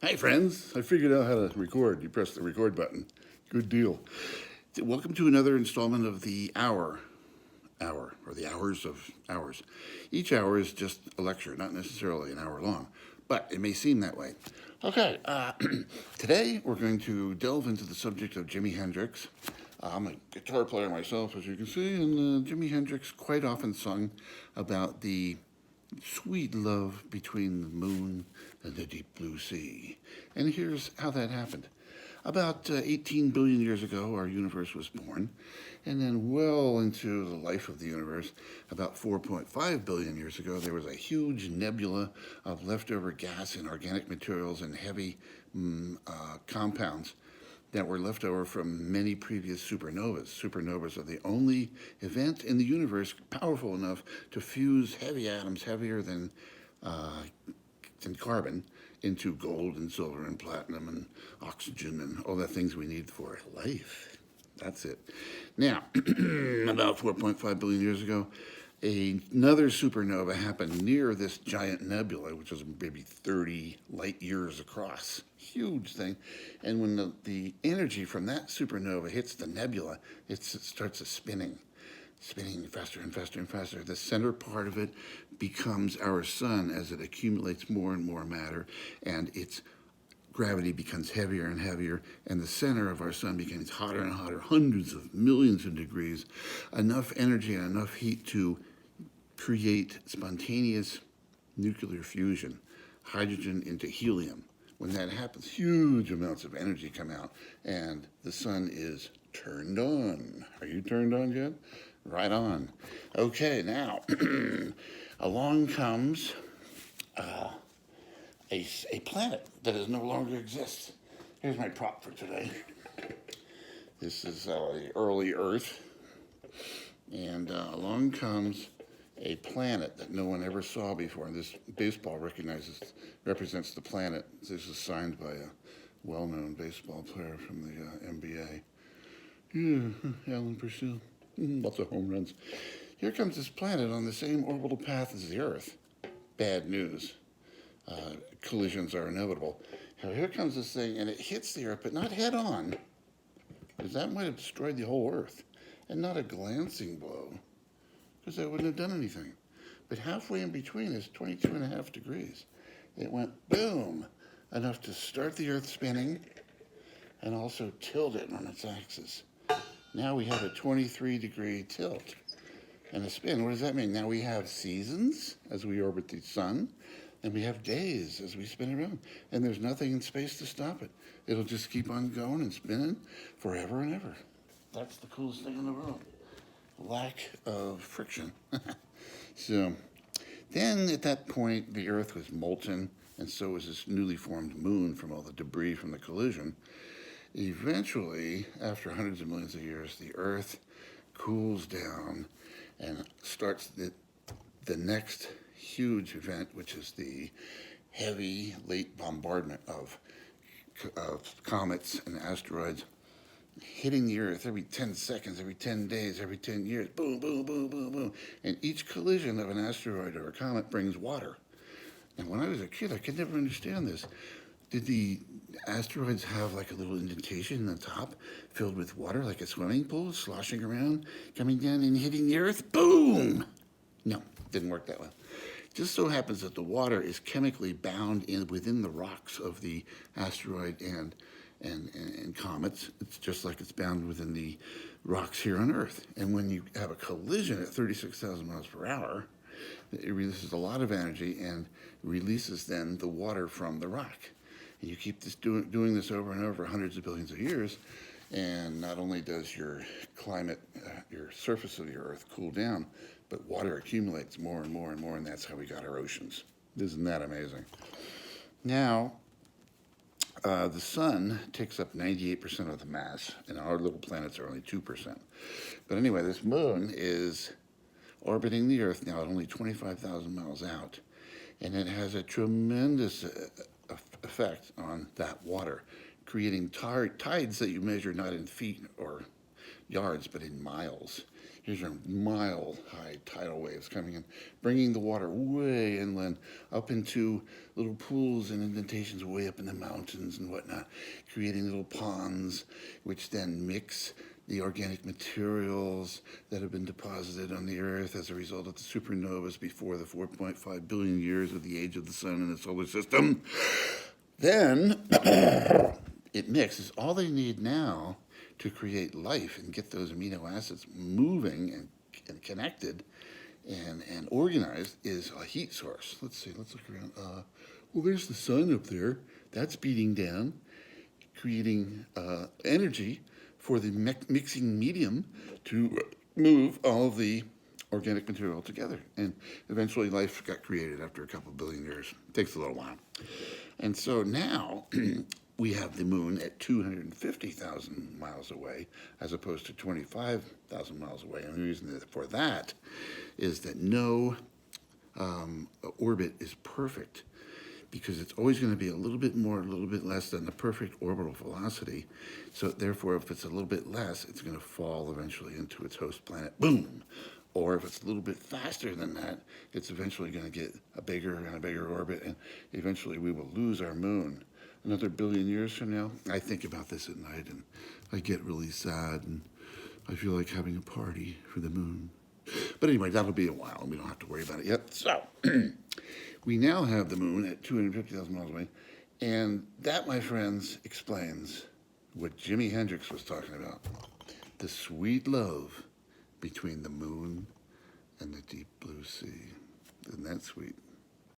Hi, friends. I figured out how to record. You press the record button. Good deal. Welcome to another installment of the Hour, or the Hours of Hours. Each hour is just a lecture, not necessarily an hour long, but it may seem that way. Okay, today we're going to delve into the subject of Jimi Hendrix. I'm a guitar player myself, as you can see, and Jimi Hendrix quite often sung about the sweet love between the moon and the deep blue sea. And here's how that happened. About 18 billion years ago, our universe was born. And then, well into the life of the universe, about 4.5 billion years ago, there was a huge nebula of leftover gas and organic materials and heavy compounds that were left over from many previous supernovas. Supernovas are the only event in the universe powerful enough to fuse heavy atoms heavier uh, than carbon into gold and silver and platinum and oxygen and all the things we need for life. That's it. Now, about 4.5 billion years ago, another supernova happened near this giant nebula, which was maybe 30 light years across. Huge thing. And when the energy from that supernova hits the nebula, it starts spinning faster and faster and faster. The center part of it becomes our sun as it accumulates more and more matter, and its gravity becomes heavier and heavier, and the center of our sun becomes hotter and hotter, hundreds of millions of degrees, enough energy and enough heat to create spontaneous nuclear fusion, hydrogen into helium. When that happens, huge amounts of energy come out, and the sun is turned on. Are you turned on yet? Right on. Okay, now, along comes a planet that is no longer exists. Here's my prop for today. This is the early Earth, and along comes a planet that no one ever saw before. And this baseball represents the planet. This is signed by a well-known baseball player from the NBA. Yeah, Alan Purcell. Lots of home runs. Here comes this planet on the same orbital path as the Earth. Bad news. Collisions are inevitable. Now, here comes this thing, and it hits the Earth, but not head on, because that might have destroyed the whole Earth. And not a glancing blow, because that wouldn't have done anything. But halfway in between is 22 and a half degrees. It went boom, enough to start the Earth spinning and also tilt it on its axis. Now we have a 23-degree tilt and a spin. What does that mean? Now we have seasons as we orbit the sun, and we have days as we spin around. And there's nothing in space to stop it. It'll just keep on going and spinning forever and ever. That's the coolest thing in the world. Lack of friction. So then at that point, the Earth was molten, and so was this newly formed moon from all the debris from the collision. Eventually, after hundreds of millions of years, the Earth cools down and starts the next huge event, which is the heavy late bombardment of comets and asteroids hitting the Earth every 10 seconds, every 10 days, every 10 years. Boom, boom, boom, boom, boom. And each collision of an asteroid or a comet brings water. And when I was a kid, I could never understand this. Did the asteroids have like a little indentation in the top filled with water, like a swimming pool, sloshing around, coming down and hitting the Earth? Boom! No, didn't work that way. Just so happens that the water is chemically bound within the rocks of the asteroid and comets. It's just like it's bound within the rocks here on Earth. And when you have a collision at 36,000 miles per hour, it releases a lot of energy and releases then the water from the rock. And you keep doing this over and over hundreds of billions of years, and not only does your climate, your surface of the Earth cool down, but water accumulates more and more and more, and that's how we got our oceans. Isn't that amazing? Now, the sun takes up 98% of the mass, and our little planets are only 2%. But anyway, this moon is orbiting the Earth now at only 25,000 miles out, and it has a tremendous effect on that water, creating tides that you measure not in feet or yards, but in miles. Here's your mile-high tidal waves coming in, bringing the water way inland, up into little pools and indentations way up in the mountains and whatnot, creating little ponds, which then mix the organic materials that have been deposited on the Earth as a result of the supernovas before the 4.5 billion years of the age of the sun and the solar system. Then it mixes. All they need now to create life and get those amino acids moving and connected and organized is a heat source. Let's see, let's look around. Well, there's the sun up there. That's beating down, creating energy for the mixing medium to move all of the organic material together. And eventually life got created after a couple billion years. It takes a little while. And so now we have the moon at 250,000 miles away as opposed to 25,000 miles away. And the reason for that is that no orbit is perfect, because it's always going to be a little bit more, a little bit less than the perfect orbital velocity. So therefore, if it's a little bit less, it's going to fall eventually into its host planet, boom. Or if it's a little bit faster than that, it's eventually going to get a bigger and a bigger orbit, and eventually we will lose our moon. Another billion years from now, I think about this at night, and I get really sad, and I feel like having a party for the moon. But anyway, that'll be a while, and we don't have to worry about it yet. So, we now have the moon at 250,000 miles away, and that, my friends, explains what Jimi Hendrix was talking about. The sweet love between the moon and the deep blue sea. Isn't that sweet?